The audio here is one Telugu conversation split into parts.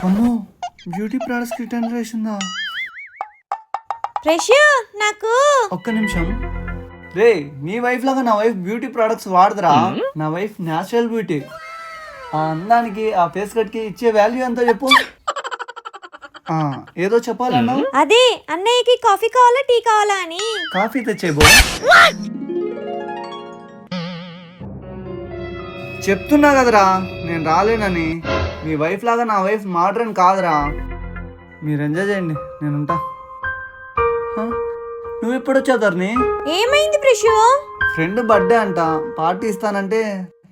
అమ్మో బ్యూటీ ప్రొడక్ట్స్ రిటర్న్ రేసిందా? రష్యా నాకు ఒక్క నిమిషం. రే నీ వైఫ్ లాగా నా వైఫ్ బ్యూటీ ప్రొడక్ట్స్ వాడదురా. నా వైఫ్ న్యాచురల్ బ్యూటీ. ఆ అందానికి ఆ ఫేస్ కట్ కి ఇచ్చే వాల్యూ ఎంతో చెప్పు. ఏదో చెప్పాలన్నావు. అదే అన్నయ్యకి కాఫీ కావాలా టీ కావాలా అని. కాఫీ తెచ్చేబో. చెప్తున్నా కదరా నేను రాలేనని. మీ వైఫ్ లాగా నా వైఫ్ మోడ్రన్ కాదురా. మీరు ఎంజాయ్ చేయండి, నేను ఉంటా. నువ్వు ఎప్పుడు వచ్చావు ధరణి? ఏమైంది ప్రిషు? ఫ్రెండ్ బర్త్డే అంట, పార్టీ ఇస్తానంటే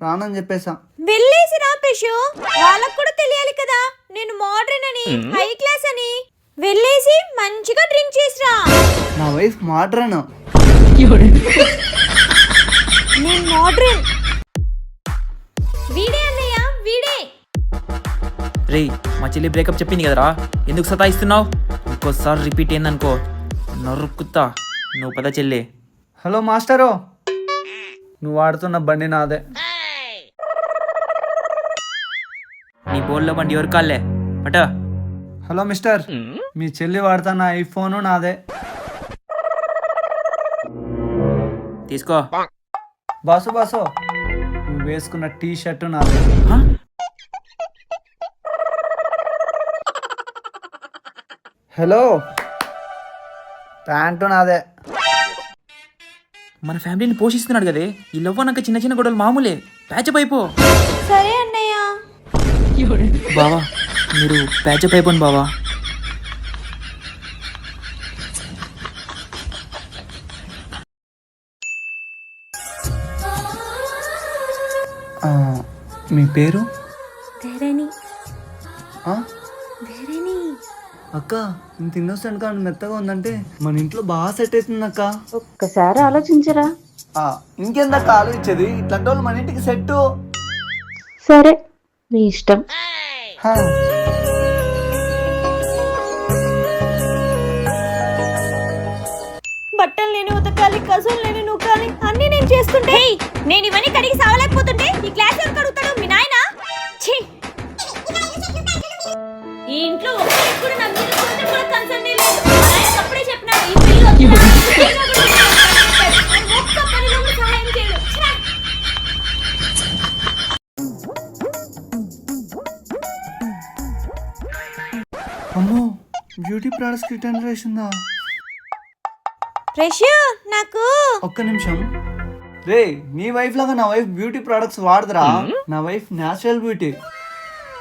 రానని చెప్పేసా. వెళ్ళేసి రా ప్రిషు, వాళ్ళకు కూడా తెలియాలి కదా నేను మోడ్రన్ అని, హై క్లాస్ అని. వెళ్ళేసి మంచిగా డ్రింక్ చేసిరా. నా వైఫ్ మోడ్రన్. నేను మోడ్రన్. వీడే అన్నయ్య వీడే. రే మా చెల్లి బ్రేకప్ చెప్పింది కదరా, ఎందుకు సతాయిస్తున్నావు? ఇంకోసారి రిపీట్ అయిందనుకో నరుక్కుతా. నువ్వు పద చెల్లి. హలో మాస్టరు, నువ్వు వాడుతున్న బండి నాదే. నీ బోర్లో బండి ఎవరు కాళ్ళే అట. హలో మిస్టర్, మీ చెల్లి వాడుతున్న ఐఫోను నాదే. తీసుకో. బాసు బాసు, నువ్వు వేసుకున్న టీ షర్టు నాదే. హలో, ప్యాంటు నాదే. మన ఫ్యామిలీని పోషిస్తున్నాడు కదే, ఈ లవ్వనాక చిన్న చిన్న గొడవలు మామూలే. ప్యాచప్ అయిపో. సరే అన్నయ్య. బావా మీరు ప్యాచప్ అయిపోండి బావా. మీ పేరు? ధరణి. ఆ? ధరణి. అక్క ఇంత ఇన్నోసెంట్ గా మెత్తగా ఉందంటే మన ఇంట్లో బాగా సెట్ అవుతుంది అక్క. ఒక్కసారి ఆలోచించరా. ఇంకెందక్క ఆలోచించేది, ఇట్లాంటి వాళ్ళు మన ఇంటికి సెట్. సరే నీ ఇష్టం. బట్టలు నేను ఉతకాలి, కసులు నేను నూకాలి, అన్ని నేను చేస్తుంటే నేను ఇవన్నీ కడిగి సావలేకపోతుంటే ఈ క్లాస్ ఎవరు కడుగుతాడు? మీ నాయన. ఈ ఇంట్లో ఒక్కరికి కూడా నా మీద కొంచెం కూడా కన్సర్న్ లేదు. మా నాయన అప్పుడే చెప్పినాడు ఈ పిల్లలు ఒక్క పనిలో కూడా సహాయం చేయడు. అమ్మో బ్యూటీ ప్రొడక్ట్స్ రిటర్న్ రేసిందా? రష్యా నాకు ఒక్క నిమిషం. రే నీ వైఫ్ లాగా నా వైఫ్ బ్యూటీ ప్రొడక్ట్స్ వాడదురా. నా వైఫ్ న్యాచురల్ బ్యూటీ.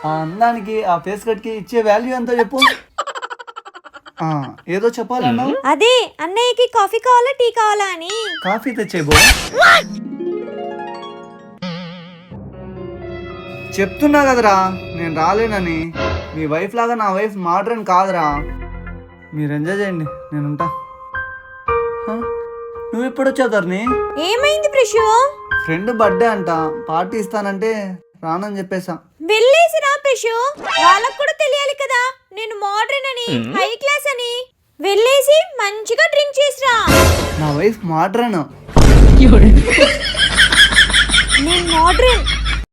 ఆ అందానికి ఆ ఫేస్ కట్ కి ఇచ్చే వాల్యూ ఎంతో చెప్పు. ఏదో చెప్పాలన్నావు. అదే అన్నయ్యకి కాఫీ కావాలా టీ కావాలా అని. కాఫీ తెచ్చేబో. చెప్తున్నా కదరా నేను రాలేనని. మీ వైఫ్ లాగా నా వైఫ్ మోడ్రన్ కాదురా. మీరు ఎంజాయ్ చేయండి, నేను ఉంటా. నువ్వు ఎప్పుడు వచ్చావు ధరణి? ఏమైంది ప్రిషు? ఫ్రెండ్ బర్త్డే అంట, పార్టీ ఇస్తానంటే రానని చెప్పేసా. వెళ్ళేసి రా ప్రిషు, వాళ్ళకు కూడా తెలియాలి కదా నేను మోడ్రన్ అని, హై క్లాస్ అని. వెళ్ళేసి మంచిగా డ్రింక్ చేసిరా. నా వైఫ్ మోడ్రన్. నేను మోడ్రన్.